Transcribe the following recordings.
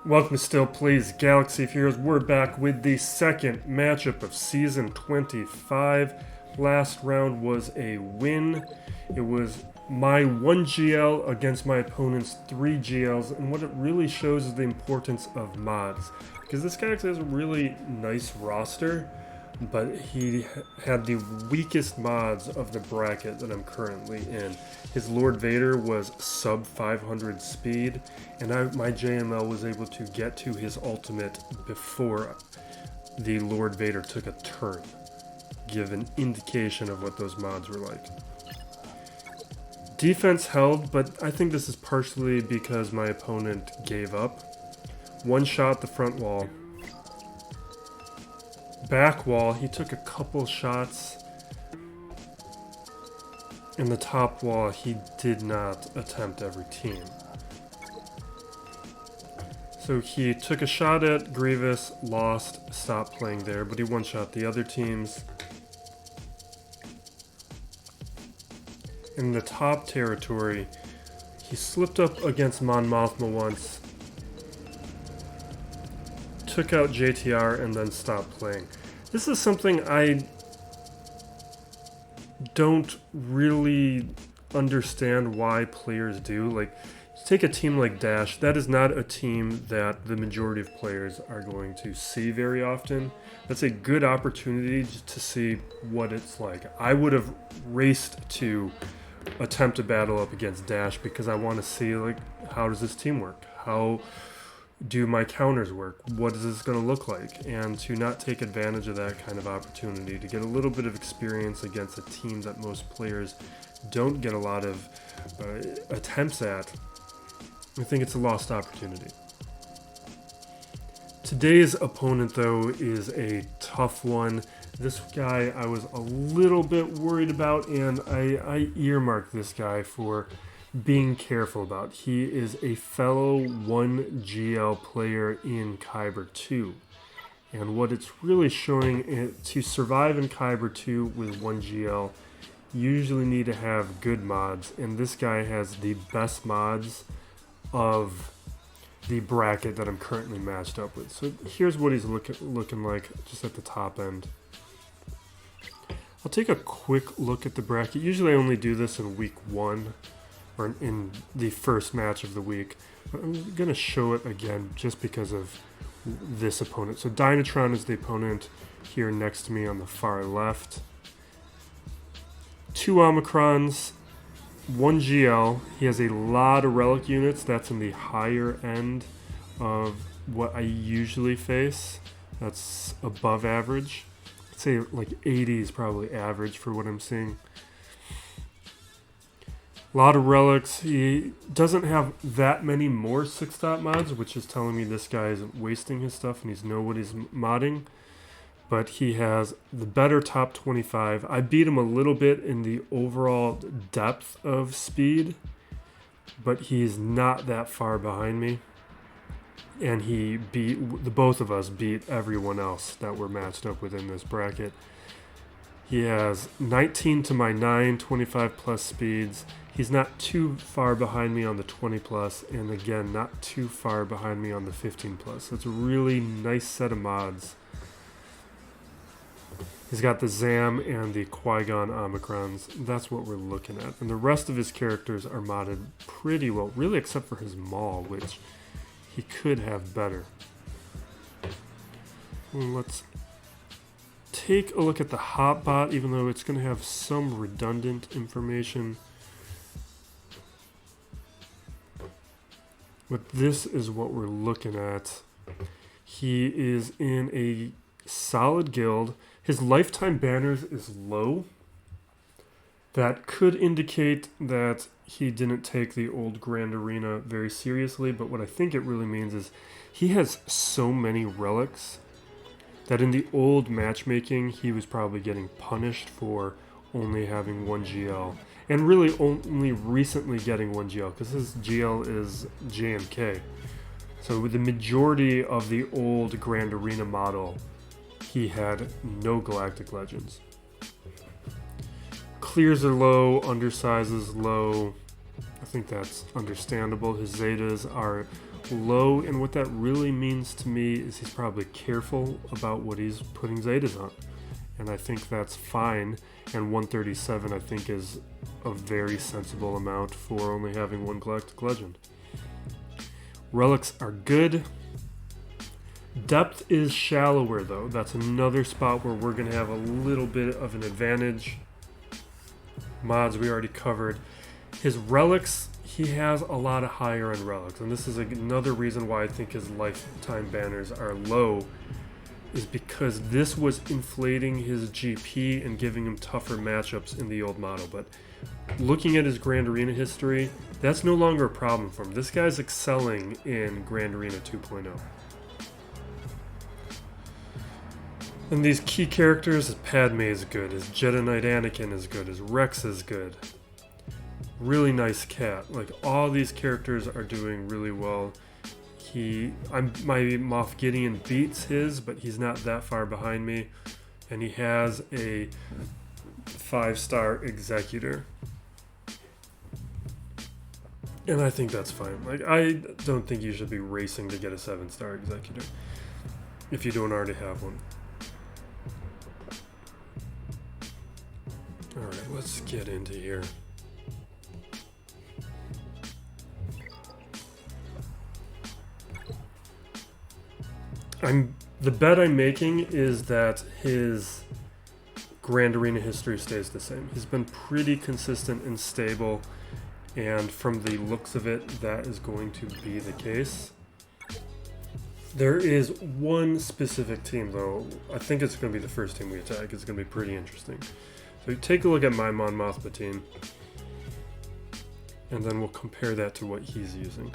Welcome to Still Plays Galaxy of Heroes. We're back with the second matchup of Season 25. Last round was a win. It was my 1 GL against my opponent's 3 GLs, and what it really shows is the importance of mods. Because this guy actually has a really nice roster, but he had the weakest mods of the bracket that I'm currently in. His Lord Vader was sub 500 speed, and my JML was able to get to his ultimate before the Lord Vader took a turn. Give an indication of what those mods were like. Defense held, but I think this is partially because my opponent gave up. One shot the front wall. Back wall, he took a couple shots. In the top wall, he did not attempt every team. So he took a shot at Grievous, lost, stopped playing there, but he one-shot the other teams. In the top territory, he slipped up against Mothma once, took out JTR, and then stopped playing. This is something I don't really understand why players do. Like, take a team like Dash. That is not a team that the majority of players are going to see very often. That's a good opportunity to see what it's like. I would have raced to attempt a battle up against Dash because I want to see, like, how does this team work? How do my counters work? What is this going to look like? And to not take advantage of that kind of opportunity, to get a little bit of experience against a team that most players don't get a lot of attempts at, I think it's a lost opportunity. Today's opponent, though, is a tough one. This guy I was a little bit worried about, and I earmarked this guy for being careful about. He is a fellow 1 GL player in Kyber2. And what it's really showing is to survive in Kyber2 with 1 GL, you usually need to have good mods. And this guy has the best mods of the bracket that I'm currently matched up with. So here's what he's looking like just at the top end. I'll take a quick look at the bracket. Usually I only do this in week 1. Or in the first match of the week. But I'm going to show it again just because of this opponent. So Dynatron is the opponent here next to me on the far left. 2 Omicrons, 1 GL. He has a lot of relic units. That's in the higher end of what I usually face. That's above average. I'd say like 80 is probably average for what I'm seeing. A lot of relics. He doesn't have that many more 6-dot mods, which is telling me this guy isn't wasting his stuff and he's know what he's modding. But he has the better top 25. I beat him a little bit in the overall depth of speed, but he's not that far behind me. And he beat, the both of us beat everyone else that we're matched up with in this bracket. He has 19 to my 9, 25 plus speeds. He's not too far behind me on the 20 plus, and again, not too far behind me on the 15 plus. So it's a really nice set of mods. He's got the Zam and the Qui-Gon Omicrons. That's what we're looking at. And the rest of his characters are modded pretty well, really except for his Maul, which he could have better. Let's take a look at the Hotbot, even though it's going to have some redundant information. But this is what we're looking at. He is in a solid guild. His lifetime banners is low. That could indicate that he didn't take the old Grand Arena very seriously, but what I think it really means is he has so many relics that in the old matchmaking, he was probably getting punished for only having 1 GL. And really only recently getting 1 GL, because his GL is JMK. So with the majority of the old Grand Arena model, he had no Galactic Legends. Clears are low, undersizes low. I think that's understandable. His Zetas are low, and what that really means to me is he's probably careful about what he's putting Zetas on. And I think that's fine, and 137 I think is a very sensible amount for only having one Galactic Legend. Relics are good. Depth is shallower though. That's another spot where we're going to have a little bit of an advantage. Mods we already covered. His relics, he has a lot of higher end relics, and this is another reason why I think his lifetime banners are low, is because this was inflating his GP and giving him tougher matchups in the old model. But looking at his Grand Arena history, that's no longer a problem for him. This guy's excelling in Grand Arena 2.0. And these key characters, his Padme is good, his Jedi Knight Anakin is good, his Rex is good. Really nice cat. Like, all these characters are doing really well. My Moff Gideon beats his, but he's not that far behind me. And he has a 5-star Executor. And I think that's fine. Like, I don't think you should be racing to get a 7-star Executor if you don't already have one. Alright, let's get into here. The bet I'm making is that his Grand Arena history stays the same. He's been pretty consistent and stable, and from the looks of it, that is going to be the case. There is one specific team, though. I think it's going to be the first team we attack. It's going to be pretty interesting. So take a look at my Mon Mothma team, and then we'll compare that to what he's using.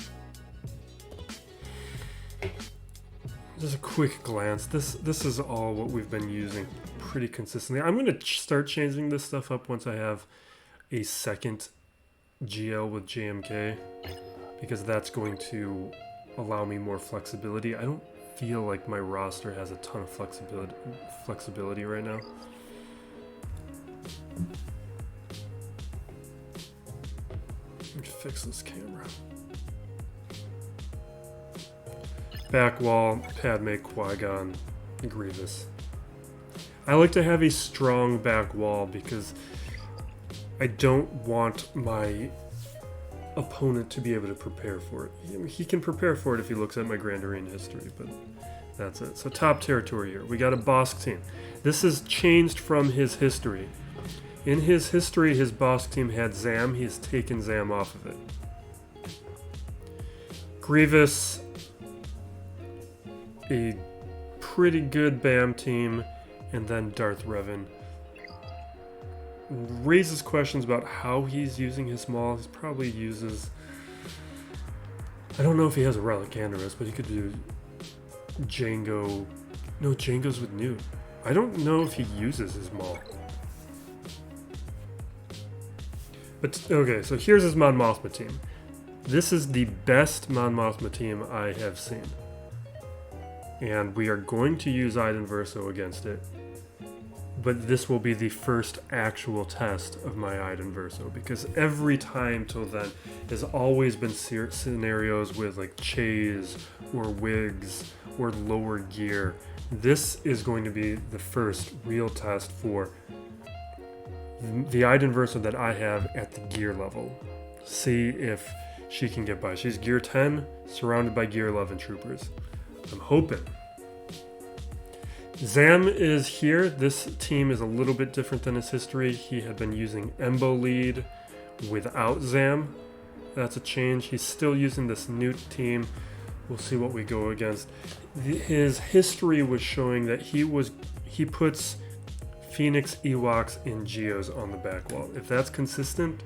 Just a quick glance. This is all what we've been using pretty consistently. I'm going to start changing this stuff up once I have a second GL with JMK, because that's going to allow me more flexibility. I don't feel like my roster has a ton of flexibility right now. Let me fix this camera. Back wall, Padme, Qui-Gon, Grievous. I like to have a strong back wall because I don't want my opponent to be able to prepare for it. I mean, he can prepare for it if he looks at my Grand Arena history, but that's it. So top territory here. We got a Bossk team. This has changed from his history. In his history, his Bossk team had Zam. He has taken Zam off of it. Grievous, a pretty good BAM team, and then Darth Revan. Raises questions about how he's using his Maul. He probably uses... I don't know if he has a Relic Andorus, but he could do Jango... No, Jango's with Nute. I don't know if he uses his Maul. But, okay, so here's his Mon Mothma team. This is the best Mon Mothma team I have seen. And we are going to use Iden Versio against it. But this will be the first actual test of my Iden Versio, because every time till then has always been scenarios with like Chase or Wigs or lower gear. This is going to be the first real test for the Iden Versio that I have at the gear level. See if she can get by. She's gear 10, surrounded by gear 11 troopers. I'm hoping. Zam is here. This team is a little bit different than his history. He had been using Embo lead without Zam. That's a change. He's still using this Nute team. We'll see what we go against. His history was showing that he puts Phoenix, Ewoks, and Geos on the back wall. If that's consistent,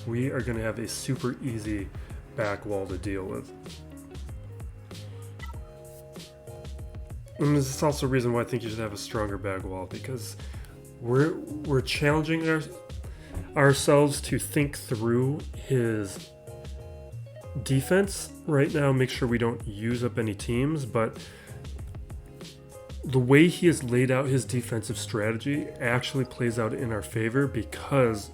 we are going to have a super easy back wall to deal with. And this is also a reason why I think you should have a stronger back wall, because we're challenging ourselves to think through his defense right now, make sure we don't use up any teams, but the way he has laid out his defensive strategy actually plays out in our favor, because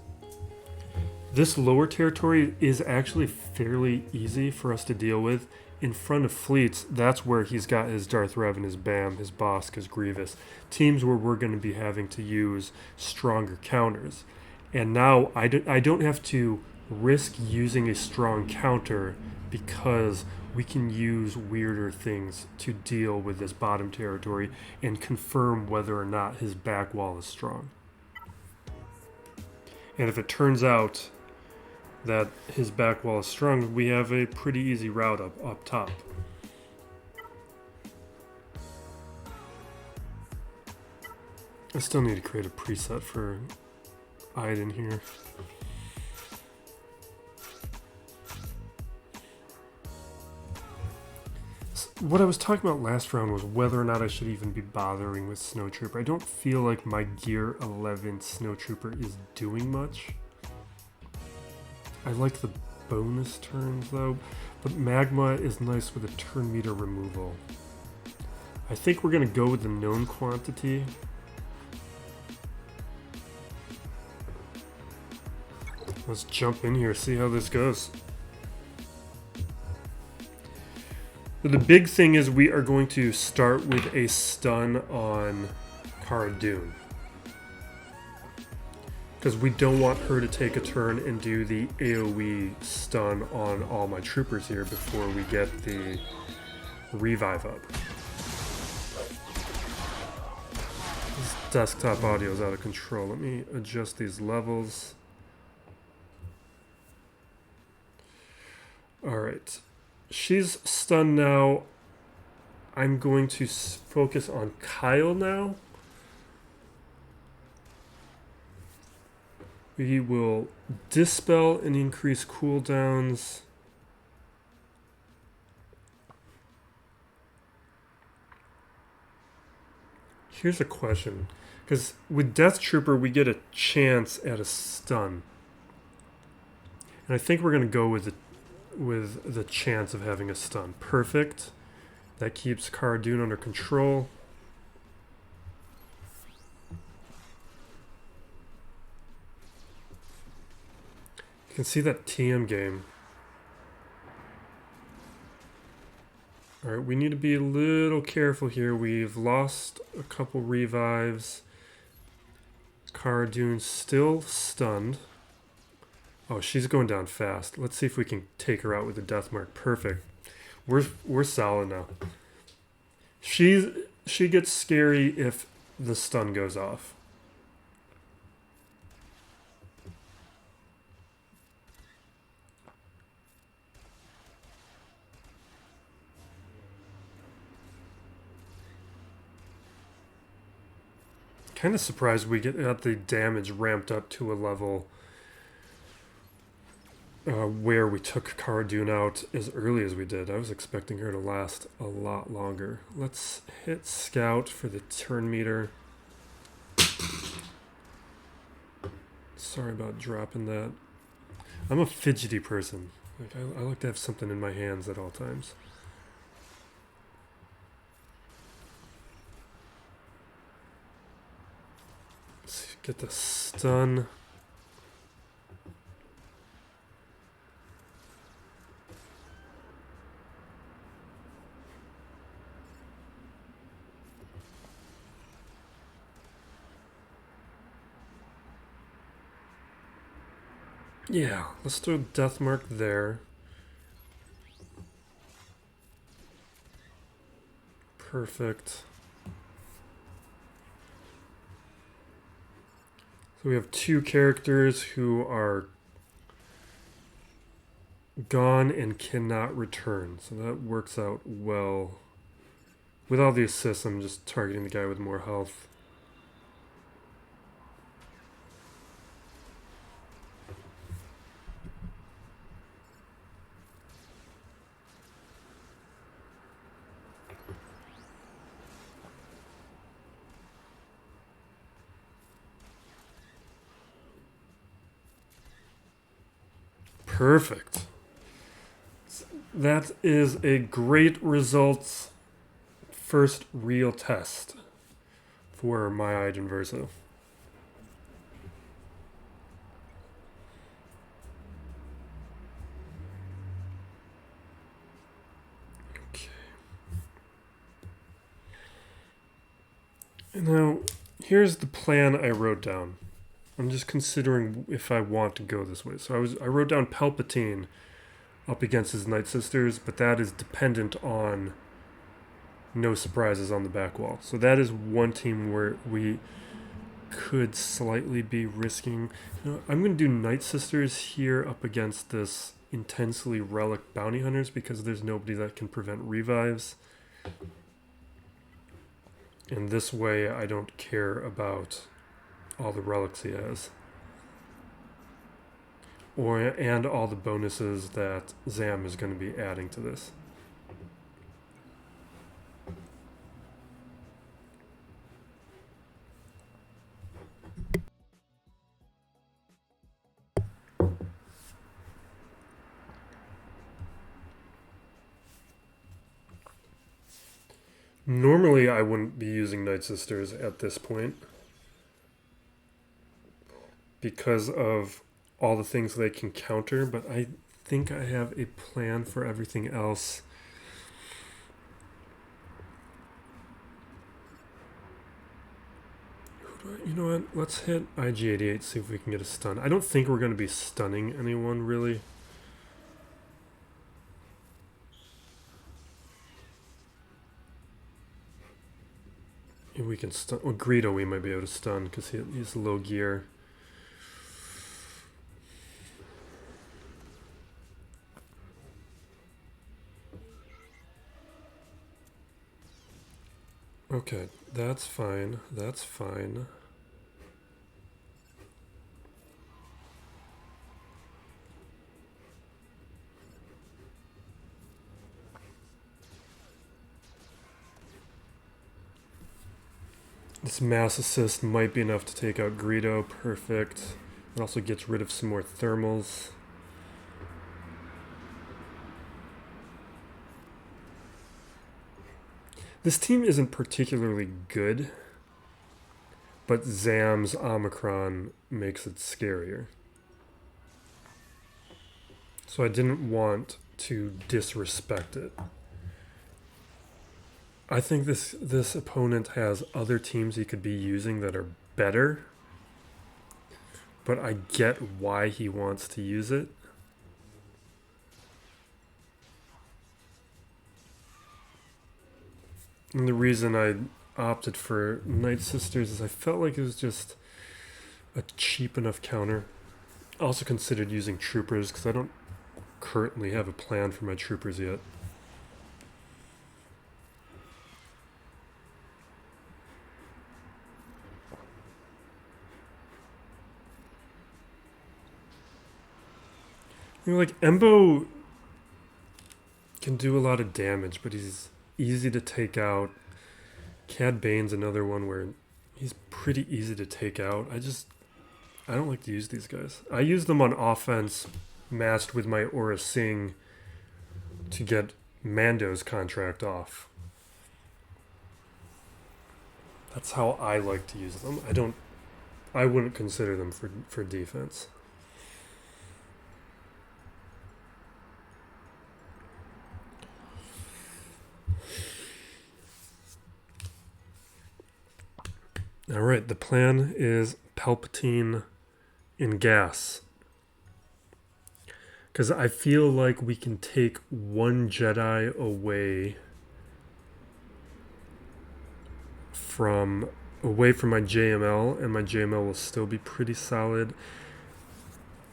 This lower territory is actually fairly easy for us to deal with. In front of fleets, that's where he's got his Darth Revan, his Bam, his Bossk, his Grievous. Teams where we're going to be having to use stronger counters. And now I don't have to risk using a strong counter because we can use weirder things to deal with this bottom territory and confirm whether or not his back wall is strong. And if it turns out that his back wall is strong, we have a pretty easy route up top. I still need to create a preset for Iden here. What I was talking about last round was whether or not I should even be bothering with Snowtrooper. I don't feel like my Gear 11 Snowtrooper is doing much. I like the bonus turns though, but Magma is nice with a turn meter removal. I think we're going to go with the known quantity. Let's jump in here, see how this goes. The big thing is we are going to start with a stun on Cara Dune, because we don't want her to take a turn and do the AoE stun on all my troopers here before we get the revive up. This desktop audio is out of control. Let me adjust these levels. Alright. She's stunned now. I'm going to focus on Kyle now. We will dispel and increase cooldowns. Here's a question, because with Death Trooper we get a chance at a stun, and I think we're going to go with the chance of having a stun. Perfect. That keeps Cara Dune under control. You can see that TM game. Alright, we need to be a little careful here. We've lost a couple revives. Cara Dune's still stunned. Oh, she's going down fast. Let's see if we can take her out with the death mark. Perfect. We're solid now. She gets scary if the stun goes off. Kind of surprised we got the damage ramped up to a level where we took Cara Dune out as early as we did. I was expecting her to last a lot longer. Let's hit Scout for the turn meter. Sorry about dropping that. I'm a fidgety person. Like I like to have something in my hands at all times. Let's get the stun. Yeah, let's do a death mark there. Perfect. So we have two characters who are gone and cannot return. So that works out well. With all the assists, I'm just targeting the guy with more health. Perfect. That is a great result. First real test for my Iden Versio. Now, here's the plan I wrote down. I'm just considering if I want to go this way. So I wrote down Palpatine up against his Night Sisters, but that is dependent on no surprises on the back wall. So that is one team where we could slightly be risking. I'm going to do Night Sisters here up against this intensely relic bounty hunters because there's nobody that can prevent revives. And this way I don't care about all the relics he has. And all the bonuses that Zam is going to be adding to this. Normally I wouldn't be using Night Sisters at this point because of all the things they can counter, but I think I have a plan for everything else. You know what? Let's hit IG88, see if we can get a stun. I don't think we're going to be stunning anyone, really. And we can stun. Well, Greedo we might be able to stun because he's low gear. Okay, that's fine. That's fine. This mass assist might be enough to take out Greedo. Perfect. It also gets rid of some more thermals. This team isn't particularly good, but Zam's Omicron makes it scarier. So I didn't want to disrespect it. I think this opponent has other teams he could be using that are better, but I get why he wants to use it. And the reason I opted for Night Sisters is I felt like it was just a cheap enough counter. I also considered using Troopers because I don't currently have a plan for my Troopers yet. You know, like, Embo can do a lot of damage, but he's easy to take out. Cad Bane's another one where he's pretty easy to take out. I don't like to use these guys. I use them on offense matched with my Aura Sing to get Mando's contract off. That's how I like to use them. I wouldn't consider them for defense. All right, the plan is Palpatine in gas. Because I feel like we can take one Jedi away from my JML, and my JML will still be pretty solid.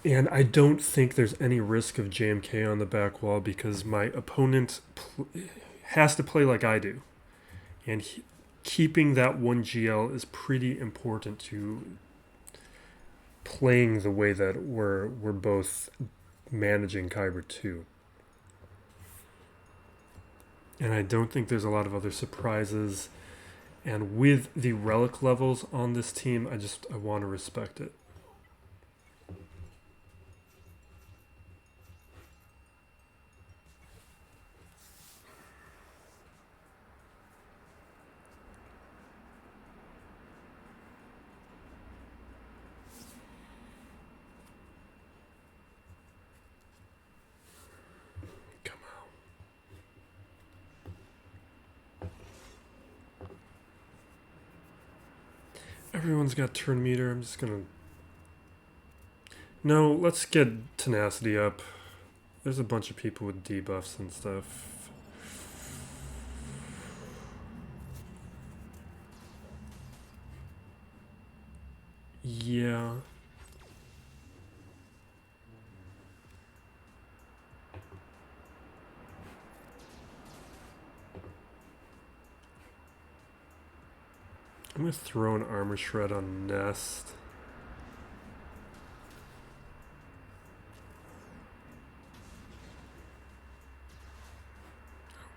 And I don't think there's any risk of JMK on the back wall because my opponent has to play like I do. And keeping that one GL is pretty important to playing the way that we're both managing Kyber2. And I don't think there's a lot of other surprises. And with the relic levels on this team, I want to respect it. Everyone's got turn meter. I'm just gonna... No, let's get tenacity up. There's a bunch of people with debuffs and stuff. Yeah. I'm gonna throw an armor shred on Nest.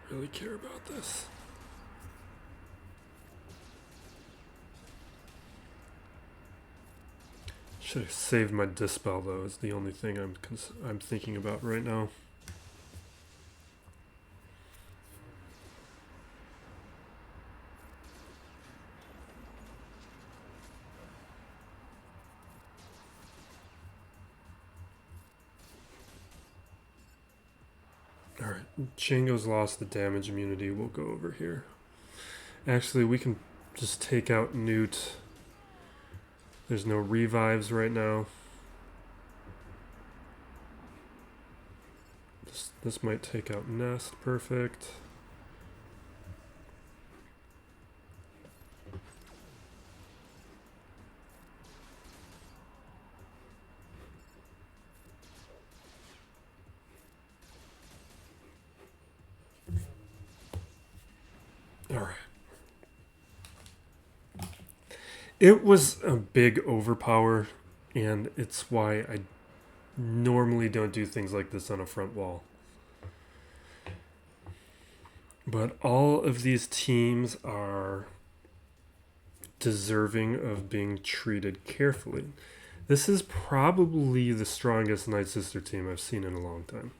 I don't really care about this. Should have saved my dispel though. Is the only thing I'm thinking about right now. Alright, Django's lost the damage immunity. We'll go over here. Actually, we can just take out Nute. There's no revives right now. This might take out Nest. Perfect. Alright. It was a big overpower, and it's why I normally don't do things like this on a front wall. But all of these teams are deserving of being treated carefully. This is probably the strongest Night Sister team I've seen in a long time.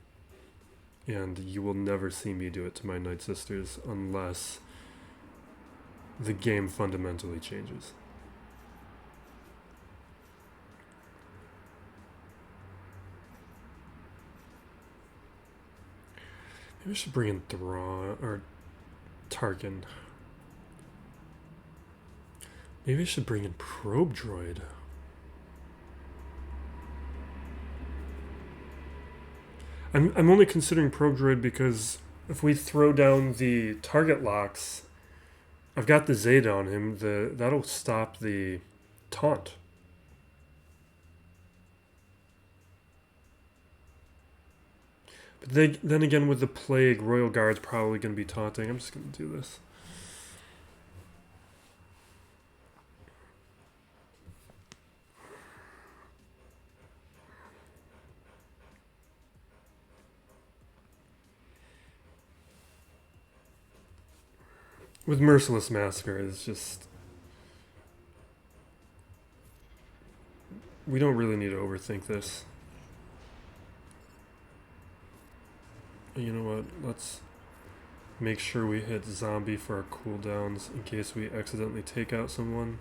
And you will never see me do it to my Night Sisters unless the game fundamentally changes. Maybe I should bring in Thrawn or Tarkin. Maybe I should bring in Probe Droid. I'm only considering Probe Droid because if we throw down the target locks, I've got the Zeta on him. That'll stop the taunt. But then again, with the Plague, Royal Guard's probably going to be taunting. I'm just going to do this. With Merciless Massacre, it's just... We don't really need to overthink this. You know what? Let's make sure we hit zombie for our cooldowns in case we accidentally take out someone.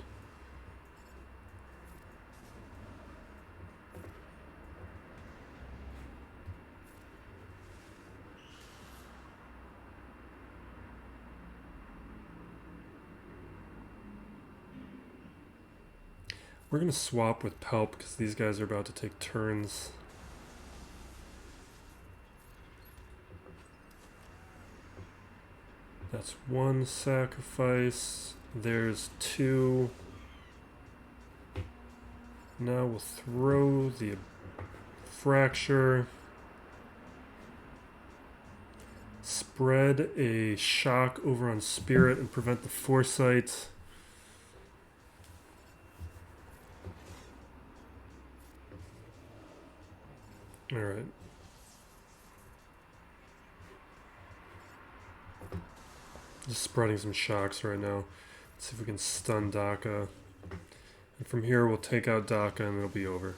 We're going to swap with Palp because these guys are about to take turns. That's one sacrifice. There's two. Now we'll throw the fracture. Spread a shock over on Spirit and prevent the foresight. Alright. Just spreading some shocks right now. Let's see if we can stun Daka. And from here we'll take out Daka and it'll be over.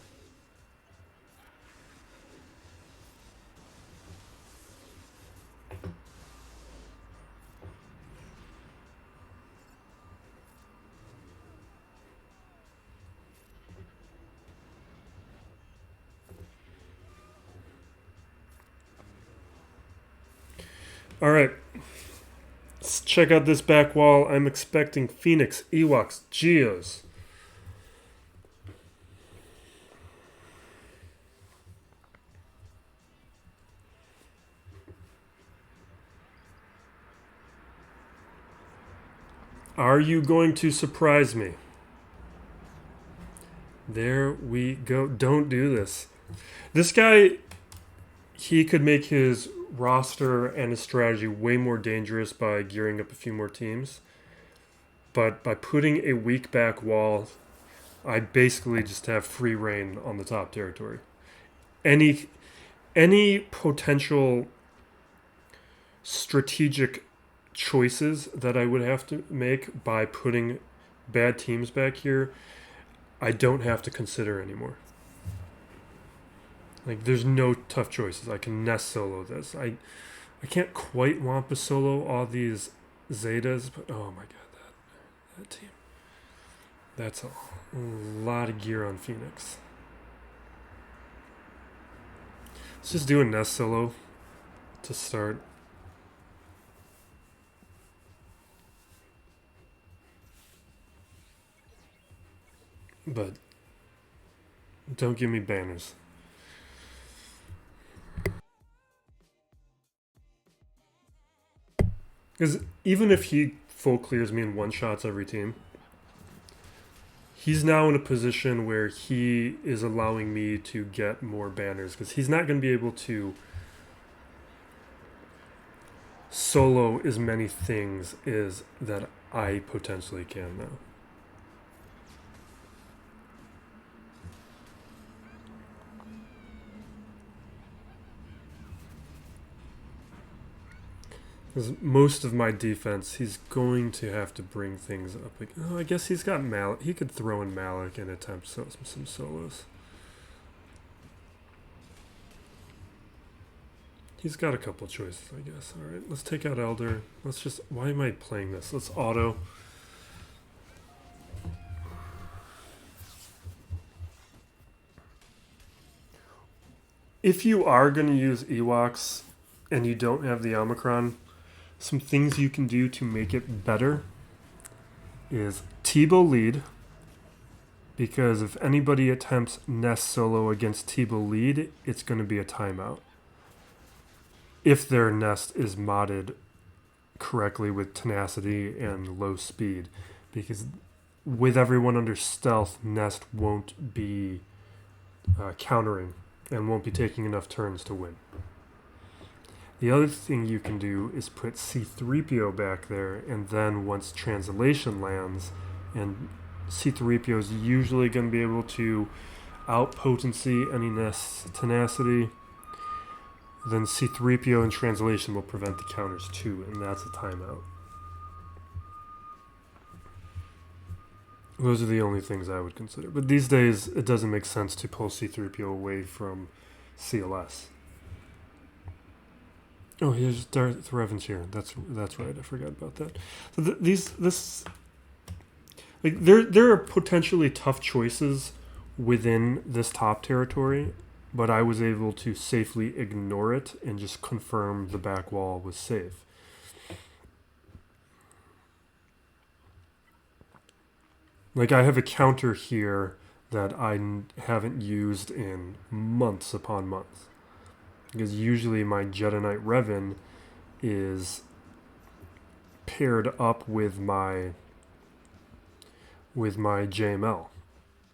Alright, let's check out this back wall. I'm expecting Phoenix, Ewoks, Geos. Are you going to surprise me? There we go. Don't do this. This guy, he could make his roster and his strategy way more dangerous by gearing up a few more teams. But by putting a weak back wall, I basically just have free reign on the top territory. Any potential strategic choices that I would have to make by putting bad teams back here, I don't have to consider anymore. Like, there's no tough choices. I can nest solo this. I can't quite Wampa solo all these Zetas, but oh my god, that team. That's a lot of gear on Phoenix. Let's just do a nest solo to start. But don't give me banners. Because even if he full clears me in one shots every team, he's now in a position where he is allowing me to get more banners. Because he's not going to be able to solo as many things as that I potentially can now. Because most of my defense, he's going to have to bring things up. Like, oh, I guess he's got Malik. He could throw in Malik and attempt some solos. He's got a couple choices, I guess. All right, let's take out Elder. Let's just... Why am I playing this? Let's auto. If you are going to use Ewoks and you don't have the Omicron, some things you can do to make it better is Tebow lead, because if anybody attempts nest solo against Tebow lead, it's going to be a timeout. If their nest is modded correctly with tenacity and low speed, because with everyone under stealth, nest won't be countering and won't be taking enough turns to win. The other thing you can do is put C-3PO back there, and then once translation lands, and C-3PO is usually going to be able to out-potency any nest tenacity, then C-3PO in translation will prevent the counters too, and that's a timeout. Those are the only things I would consider. But these days, it doesn't make sense to pull C-3PO away from CLS. Oh, here's Darth Revan's here. That's right. I forgot about that. So there are potentially tough choices within this top territory, but I was able to safely ignore it and just confirm the back wall was safe. Like, I have a counter here that I haven't used in months upon months. Because usually my Jedi Knight Revan is paired up with my JML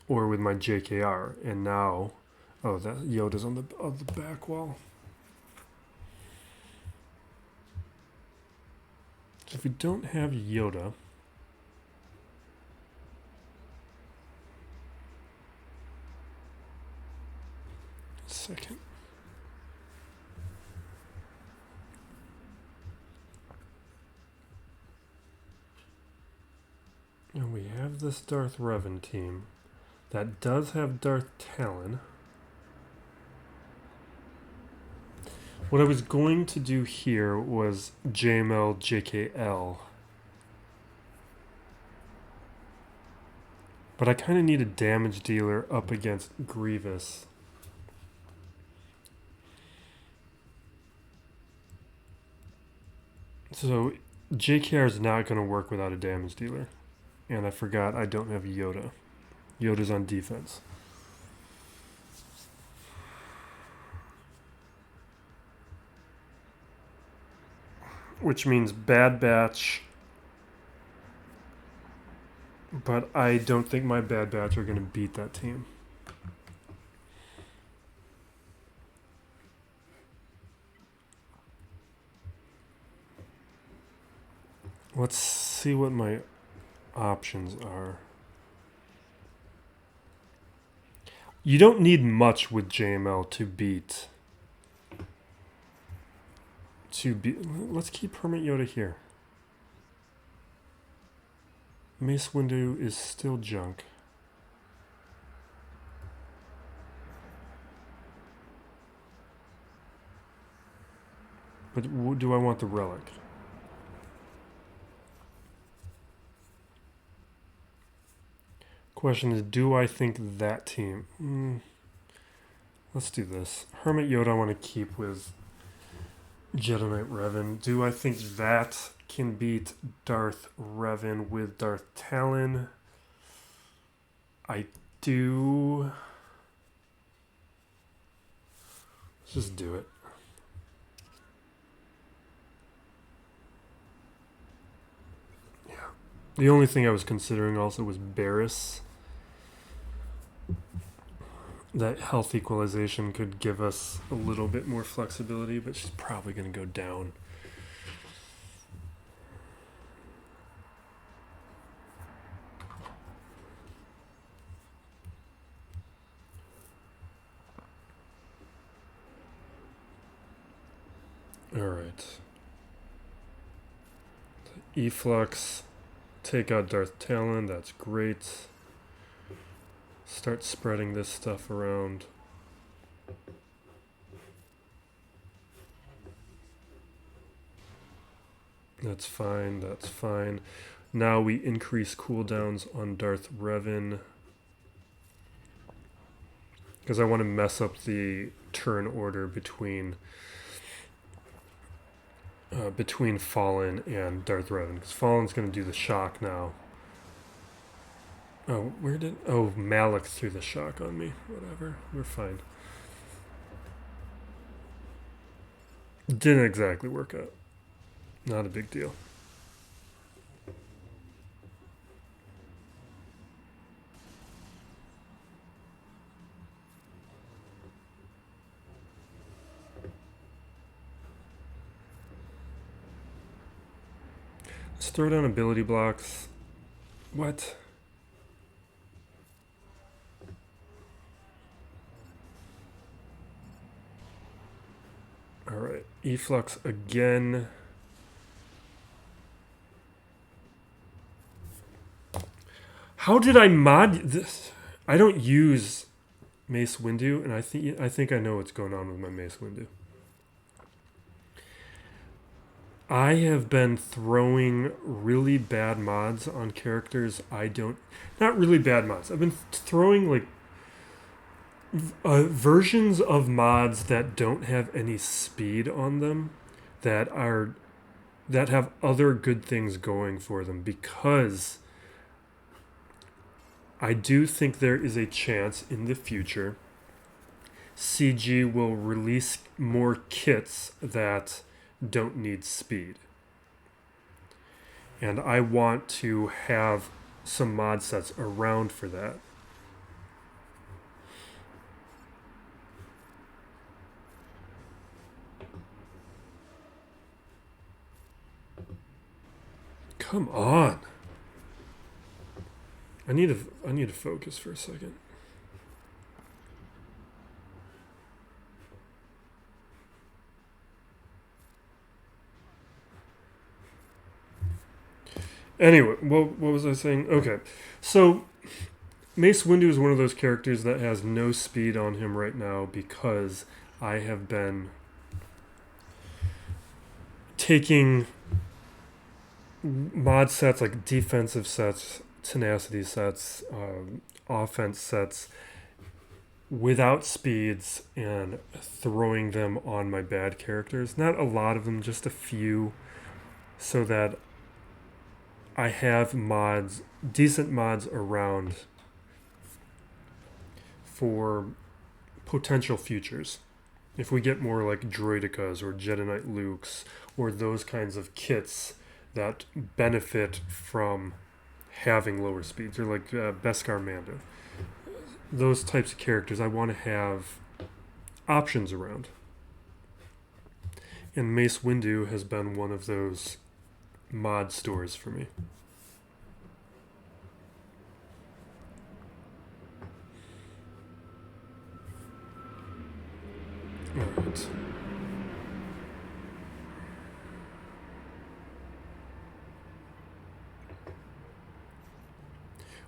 or with my JKR, and now, oh, that Yoda's on the back wall. So if we don't have Yoda, second. And we have this Darth Revan team that does have Darth Talon. What I was going to do here was JML JKL. But I kind of need a damage dealer up against Grievous. So JKR is not going to work without a damage dealer. And I forgot I don't have Yoda. Yoda's on defense. Which means Bad Batch But I don't think my Bad Batch are going to beat that team. Let's see what my options are. You don't need much with JML to beat. Let's keep Hermit Yoda here. Mace Windu is still junk. But do I want the relic? Question is, do I think that team... let's do this. Hermit Yoda I want to keep with Jedi Knight Revan. Do I think that can beat Darth Revan with Darth Talon? I do. Let's just do it. Yeah. The only thing I was considering also was Barriss. That health equalization could give us a little bit more flexibility, but she's probably going to go down. All right. Efflux, take out Darth Talon, that's great. Start spreading this stuff around. That's fine, that's fine. Now we increase cooldowns on Darth Revan. Because I want to mess up the turn order between Fallen and Darth Revan. Because Fallen's going to do the shock now. Oh, Malik threw the shock on me. Whatever, we're fine. Didn't exactly work out. Not a big deal. Let's throw down ability blocks. What? Alright, Efflux again. How did I mod this? I don't use Mace Windu, and I think I know what's going on with my Mace Windu. I have been throwing really bad mods on characters I don't... Not really bad mods. I've been throwing like versions of mods that don't have any speed on them, that have other good things going for them, because I do think there is a chance in the future CG will release more kits that don't need speed. And I want to have some mod sets around for that. Come on. I need to focus for a second. Anyway, what was I saying? Okay, so Mace Windu is one of those characters that has no speed on him right now because I have been taking mod sets like defensive sets, tenacity sets, offense sets without speeds and throwing them on my bad characters. Not a lot of them, just a few, so that I have mods, decent mods around for potential futures. If we get more like Droidekas or Jedi Knight Lukes or those kinds of kits that benefit from having lower speeds, or like Beskar Mando. Those types of characters I want to have options around. And Mace Windu has been one of those mod stores for me. Alright.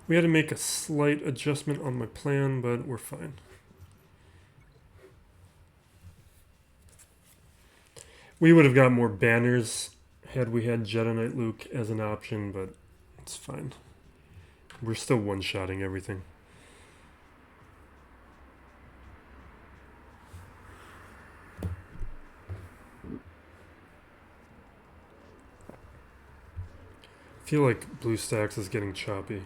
We had to make a slight adjustment on my plan, but we're fine. We would have got more banners had we had Jedi Knight Luke as an option, but it's fine. We're still one-shotting everything. I feel like BlueStacks is getting choppy.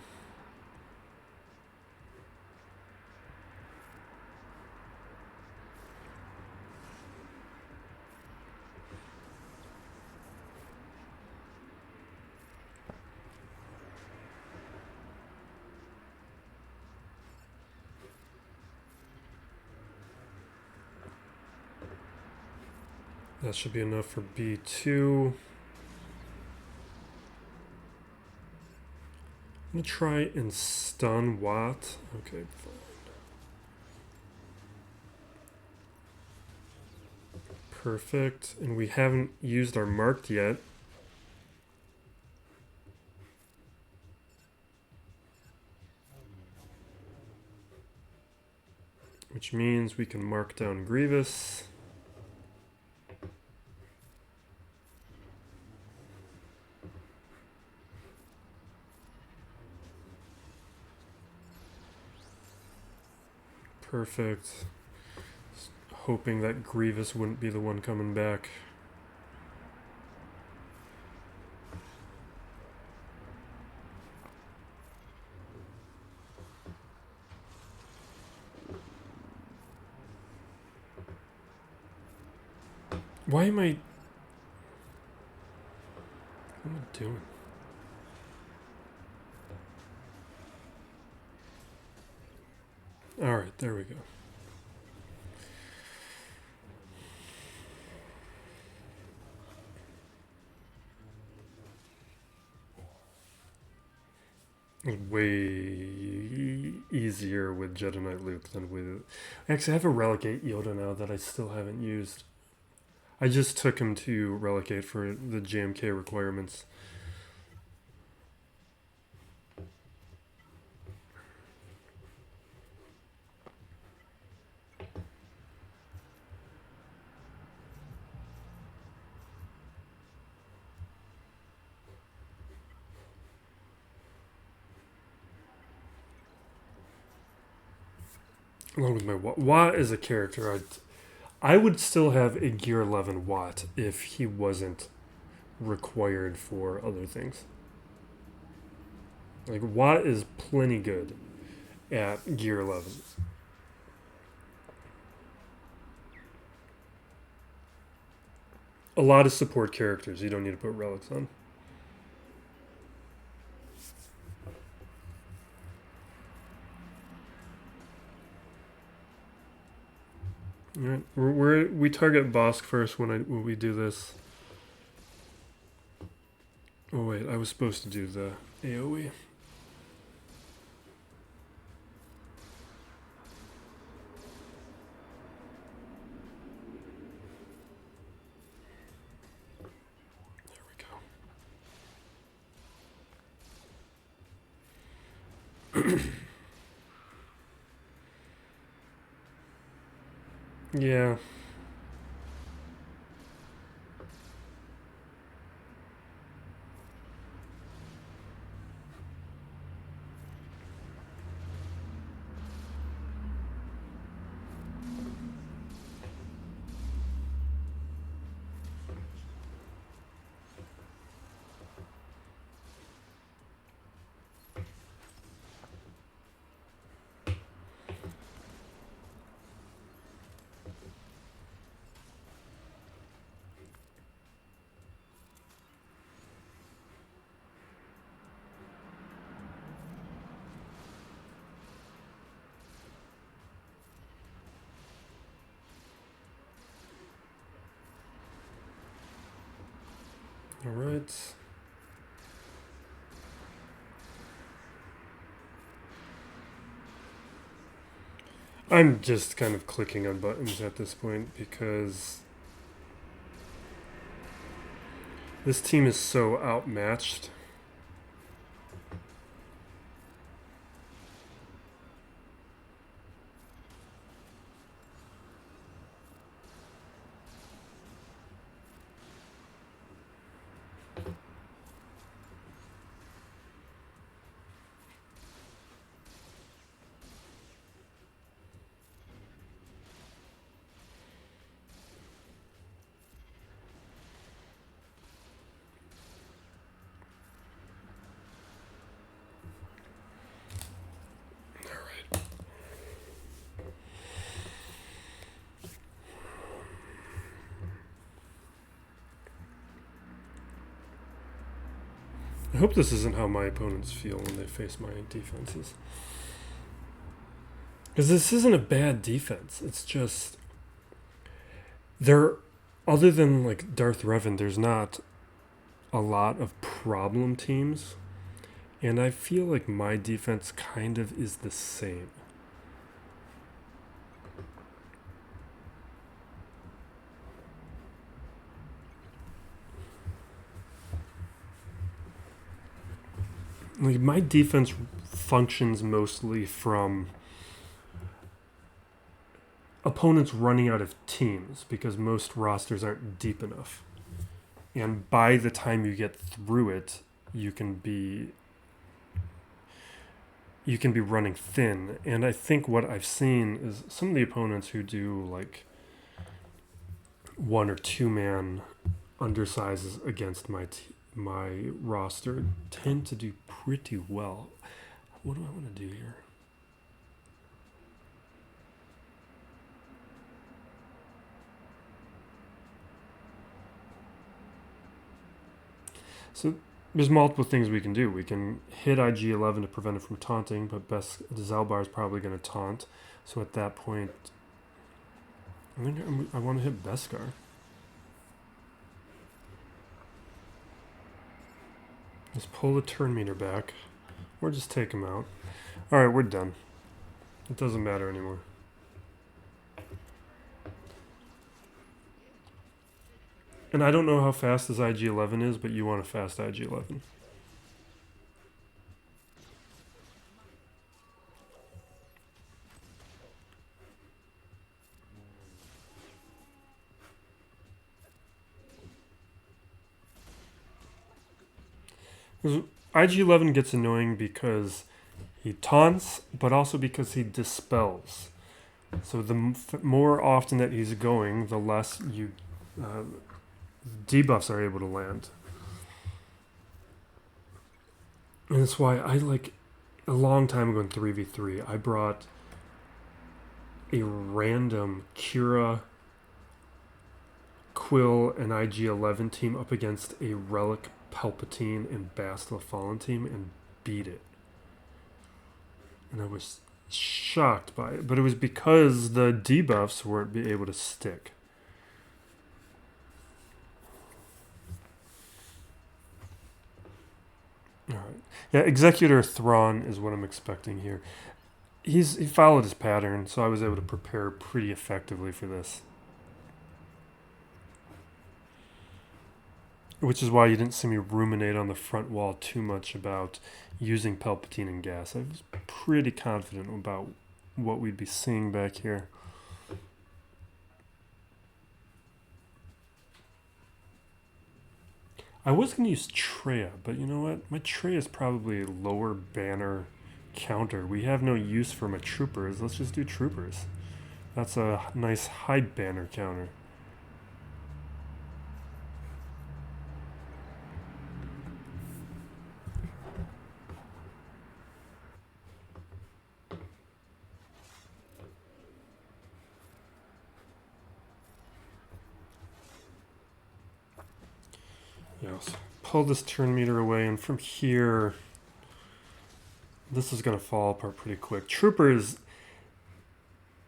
That should be enough for B2. I'm going to try and stun Watt. Okay, fine. Perfect. And we haven't used our marked yet. Which means we can mark down Grievous. Perfect. Just hoping that Grievous wouldn't be the one coming back. Why am I... What am I doing? Alright, there we go. It was way easier with Jedi Knight Luke than with... Actually, I have a Relegate Yoda now that I still haven't used. I just took him to Relegate for the JMK requirements. Along with my Watt is a character I would still have a Gear 11 Watt if he wasn't required for other things. Like, Watt is plenty good at Gear 11. A lot of support characters you don't need to put relics on. Alright, we target Bossk first when we do this. Oh wait, I was supposed to do the AoE. There we go. Yeah. All right. I'm just kind of clicking on buttons at this point because this team is so outmatched. I hope this isn't how my opponents feel when they face my defenses. Because this isn't a bad defense. It's just... other than like Darth Revan, there's not a lot of problem teams. And I feel like my defense kind of is the same. Like my defense functions mostly from opponents running out of teams because most rosters aren't deep enough. And by the time you get through it, you can be running thin. And I think what I've seen is some of the opponents who do like 1 or 2 man undersizes against my roster tend to do pretty well. What do I want to do here? So there's multiple things we can do. We can hit IG-11 to prevent it from taunting, but Bossk Zalbar is probably going to taunt. So at that point, I think I want to hit Beskar. Just pull the turn meter back, or just take him out. All right, we're done. It doesn't matter anymore. And I don't know how fast this IG-11 is, but you want a fast IG-11. IG-11 gets annoying because he taunts, but also because he dispels. So the more often that he's going, the less you debuffs are able to land. And that's why I like a long time ago in 3v3, I brought a random Kira, Quill, and IG-11 team up against a Relic, Palpatine, and Bastila Fallen team and beat it. And I was shocked by it, but it was because the debuffs weren't able to stick. All right. Yeah, Executor Thrawn is what I'm expecting here. He followed his pattern, so I was able to prepare pretty effectively for this. Which is why you didn't see me ruminate on the front wall too much about using Palpatine and gas. I was pretty confident about what we'd be seeing back here. I was going to use Treya, but you know what? My Treya is probably a lower banner counter. We have no use for my troopers. Let's just do troopers. That's a nice high banner counter. Yes. Pull this turn meter away, and from here, this is going to fall apart pretty quick. Troopers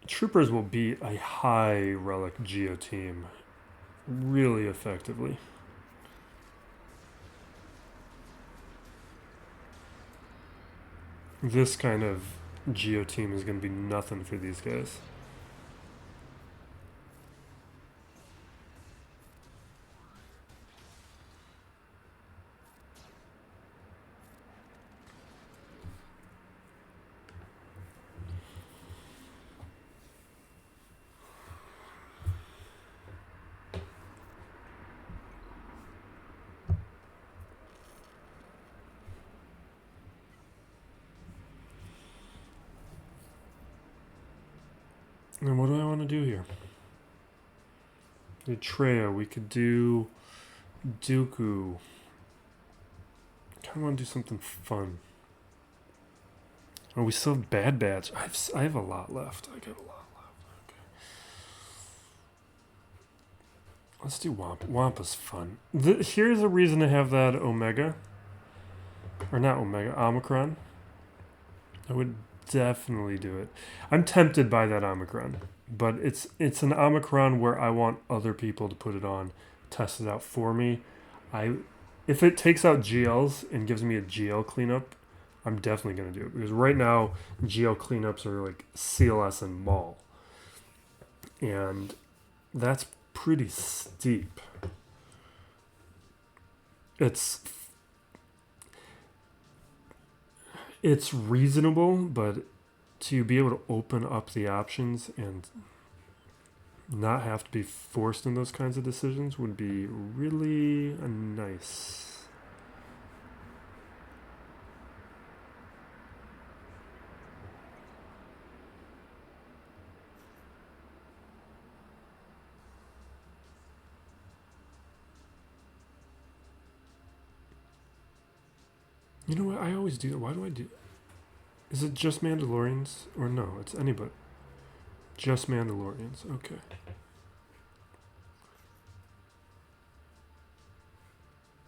will beat a high relic Geo team really effectively. This kind of Geo team is going to be nothing for these guys. And what do I want to do here? Atreya, we could do Dooku. Kind of want to do something fun. Oh, we still have Bad Batch. I have a lot left. I got a lot left. Okay. Let's do Wampa. Wampa's fun. Here's a reason to have that Omega. Or not Omega, Omicron. I would definitely do it. I'm tempted by that Omicron. But it's an Omicron where I want other people to put it on, test it out for me. If it takes out GLs and gives me a GL cleanup, I'm definitely going to do it. Because right now, GL cleanups are like CLS and Maul. And that's pretty steep. It's reasonable, but to be able to open up the options and not have to be forced in those kinds of decisions would be really nice. You know what? I always do that. Why do I do? Is it just Mandalorians? Or no, it's anybody. Just Mandalorians. Okay.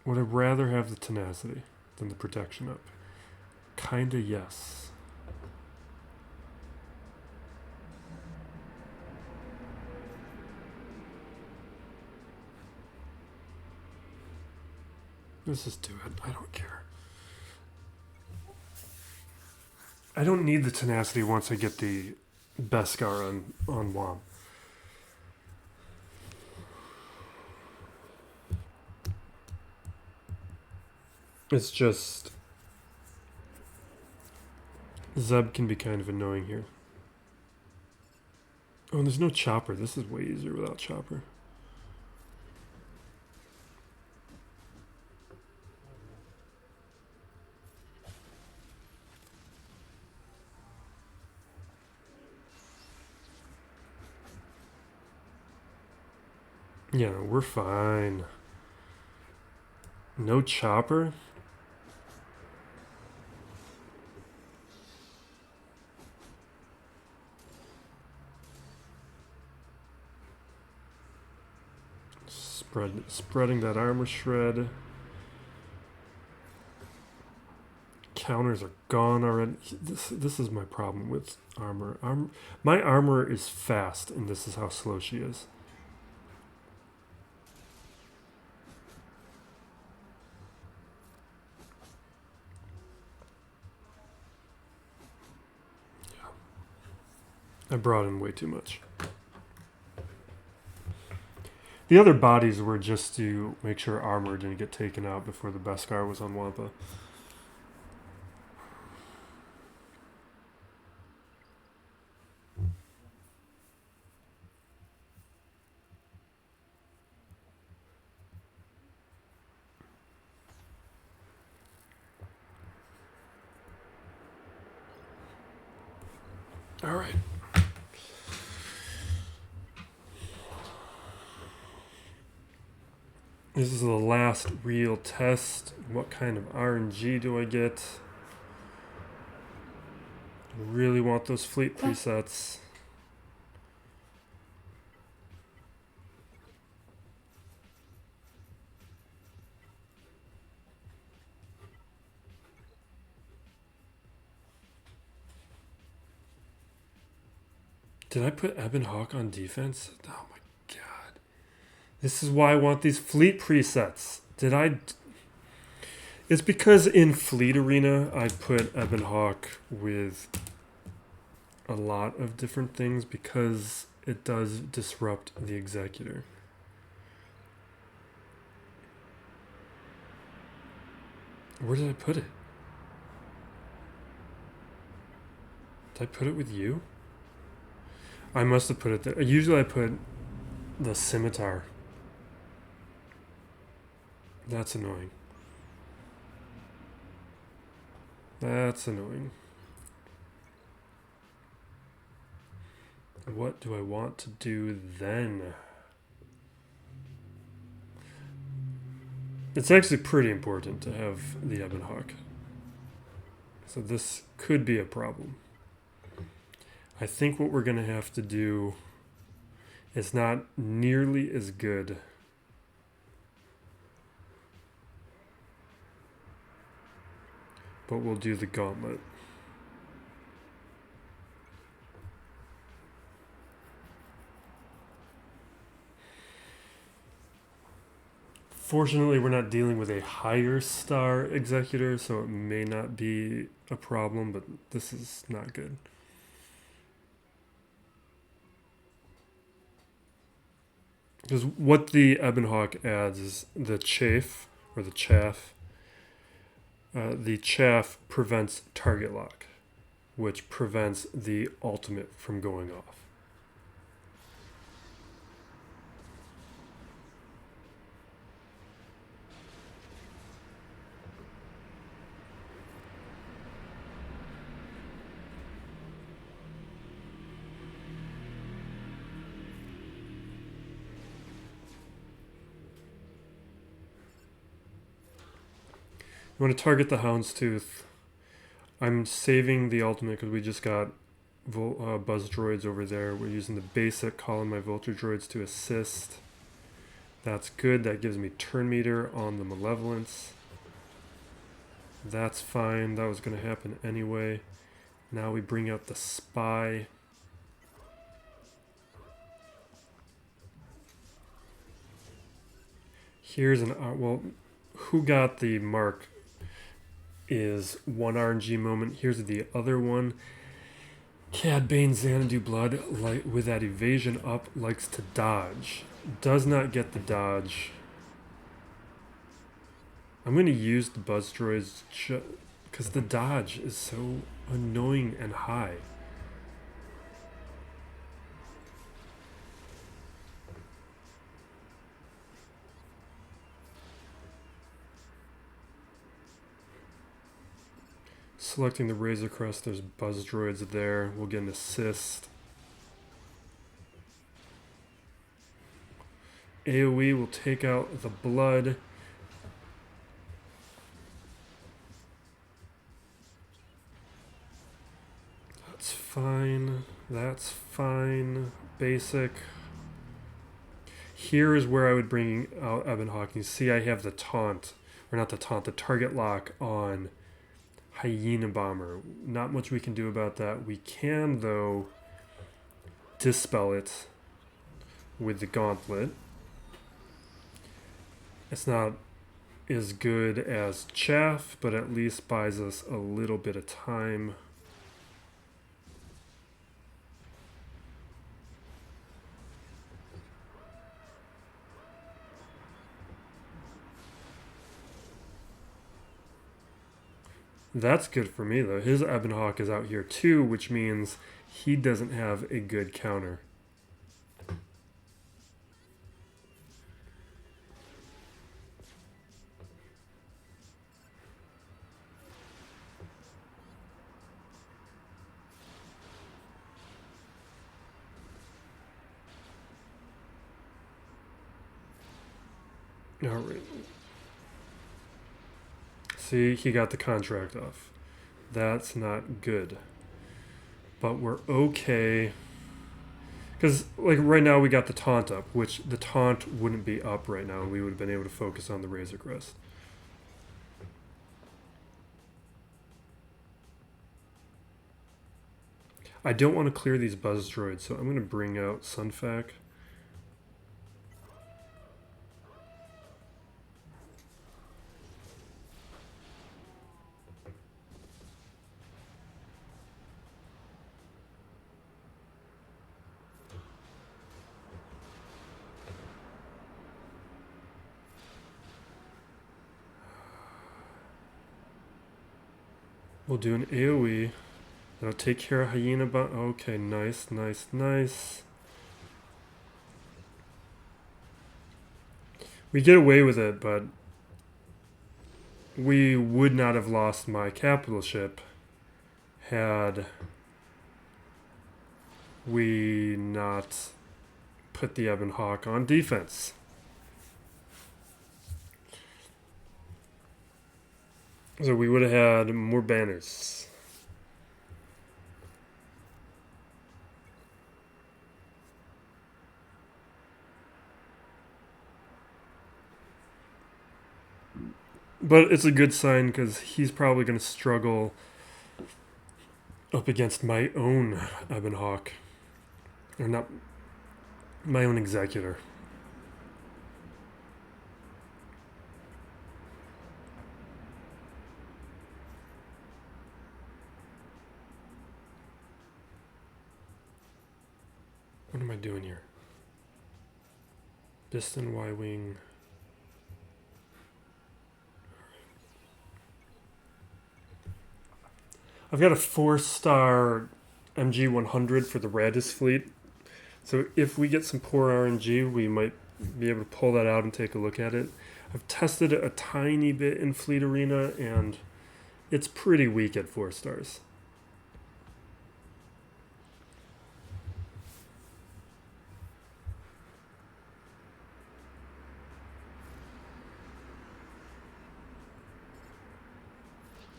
Would I rather have the tenacity than the protection up? Kinda yes. Let's just do it. I don't care. I don't need the tenacity once I get the Beskar on Wam. It's just Zeb can be kind of annoying here. Oh, and there's no chopper. This is way easier without chopper. Yeah, we're fine. No chopper? Spreading that armor shred. Counters are gone already. This is my problem with armor. My armor is fast, and this is how slow she is. I brought in way too much. The other bodies were just to make sure armor didn't get taken out before the Beskar was on Wampa. All right. This is the last real test. What kind of RNG do I get? I really want those fleet presets. Did I put Ebon Hawk on defense? Oh my god. This is why I want these fleet presets. It's because in Fleet Arena, I put Ebon Hawk with a lot of different things because it does disrupt the Executor. Where did I put it? Did I put it with you? I must have put it there. Usually I put the Scimitar. That's annoying. That's annoying. What do I want to do then? It's actually pretty important to have the Ebon Hawk. So this could be a problem. I think what we're going to have to do is not nearly as good. But we'll do the gauntlet. Fortunately, we're not dealing with a higher star Executor, so it may not be a problem, but this is not good. Because what the Ebon Hawk adds is the chaff, or the chaff. The chaff prevents target lock, which prevents the ultimate from going off. You want to target the Houndstooth. I'm saving the ultimate because we just got Buzz Droids over there. We're using the basic, calling my Vulture Droids to assist. That's good. That gives me turn meter on the Malevolence. That's fine. That was going to happen anyway. Now we bring out the Spy. Here's an... well, who got the mark is one RNG moment. Here's the other one. Cad Bane Xanadu Blood, like, with that evasion up, likes to dodge. Does not get the dodge. I'm going to use the Buzz Droids because the dodge is so annoying and high. Selecting the Razor Crest, there's Buzz Droids there. We'll get an assist. AoE will take out the blood. That's fine. That's fine. Basic. Here is where I would bring out Ebon Hawk. You see I have the taunt, or not the taunt, the target lock on Hyena Bomber. Not much we can do about that. We can, though, dispel it with the Gauntlet. It's not as good as Chaff, but at least buys us a little bit of time. That's good for me, though. His Ebon Hawk is out here, too, which means he doesn't have a good counter. All right. See, he got the contract off. That's not good. But we're okay. Because, like, right now we got the taunt up, which the taunt wouldn't be up right now, and we would have been able to focus on the Razor Crest. I don't want to clear these Buzz Droids, so I'm going to bring out Sunfac. We'll do an AoE. That'll take care of Hyena. Okay, nice, nice, nice. We get away with it, but we would not have lost my capital ship had we not put the Ebon Hawk on defense. So we would have had more banners. But it's a good sign because he's probably going to struggle up against my own Ebon Hawk. Or not, my own Executor. What am I doing here? Distant Y-Wing. I've got a 4-star MG100 for the Radis fleet. So if we get some poor RNG, we might be able to pull that out and take a look at it. I've tested it a tiny bit in Fleet Arena, and it's pretty weak at 4 stars.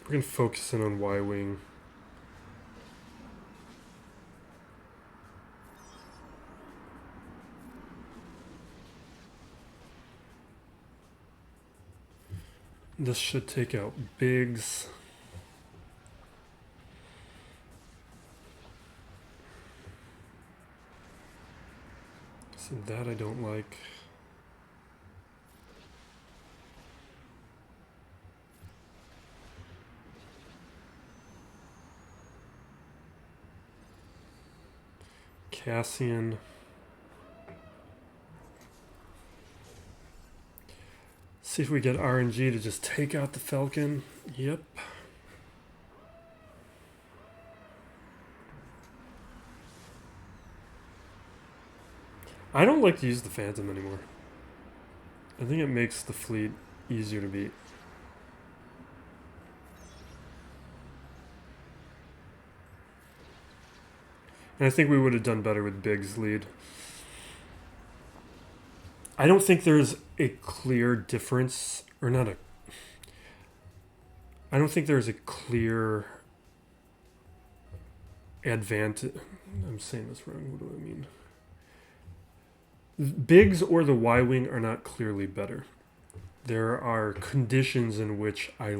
We're going to focus in on Y-Wing. This should take out Biggs. So that I don't like. Cassian. See if we get RNG to just take out the Falcon. Yep. I don't like to use the Phantom anymore. I think it makes the fleet easier to beat. And I think we would have done better with Biggs' lead. I don't think there's a clear difference, or not a... I don't think there's a clear advantage. I'm saying this wrong. What do I mean? Biggs or the Y-Wing are not clearly better. There are conditions in which I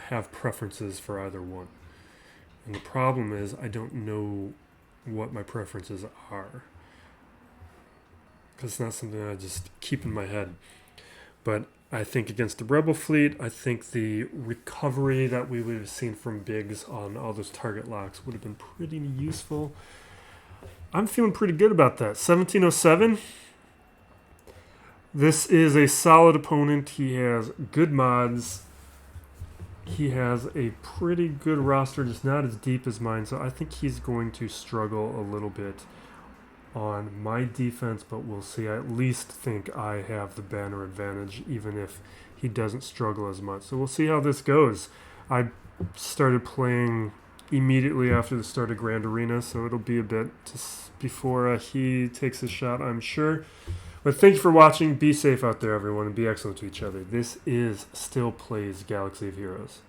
have preferences for either one. And the problem is I don't know what my preferences are. Because it's not something I just keep in my head. But I think against the Rebel fleet, I think the recovery that we would have seen from Biggs on all those target locks would have been pretty useful. I'm feeling pretty good about that. 1707. This is a solid opponent. He has good mods. He has a pretty good roster, just not as deep as mine. So I think he's going to struggle a little bit on my defense, but we'll see. I at least think I have the banner advantage, even if he doesn't struggle as much. So we'll see how this goes. I started playing immediately after the start of Grand Arena, so it'll be a bit before he takes a shot, I'm sure. But thank you for watching. Be safe out there, everyone, and be excellent to each other. This is Still Plays Galaxy of Heroes.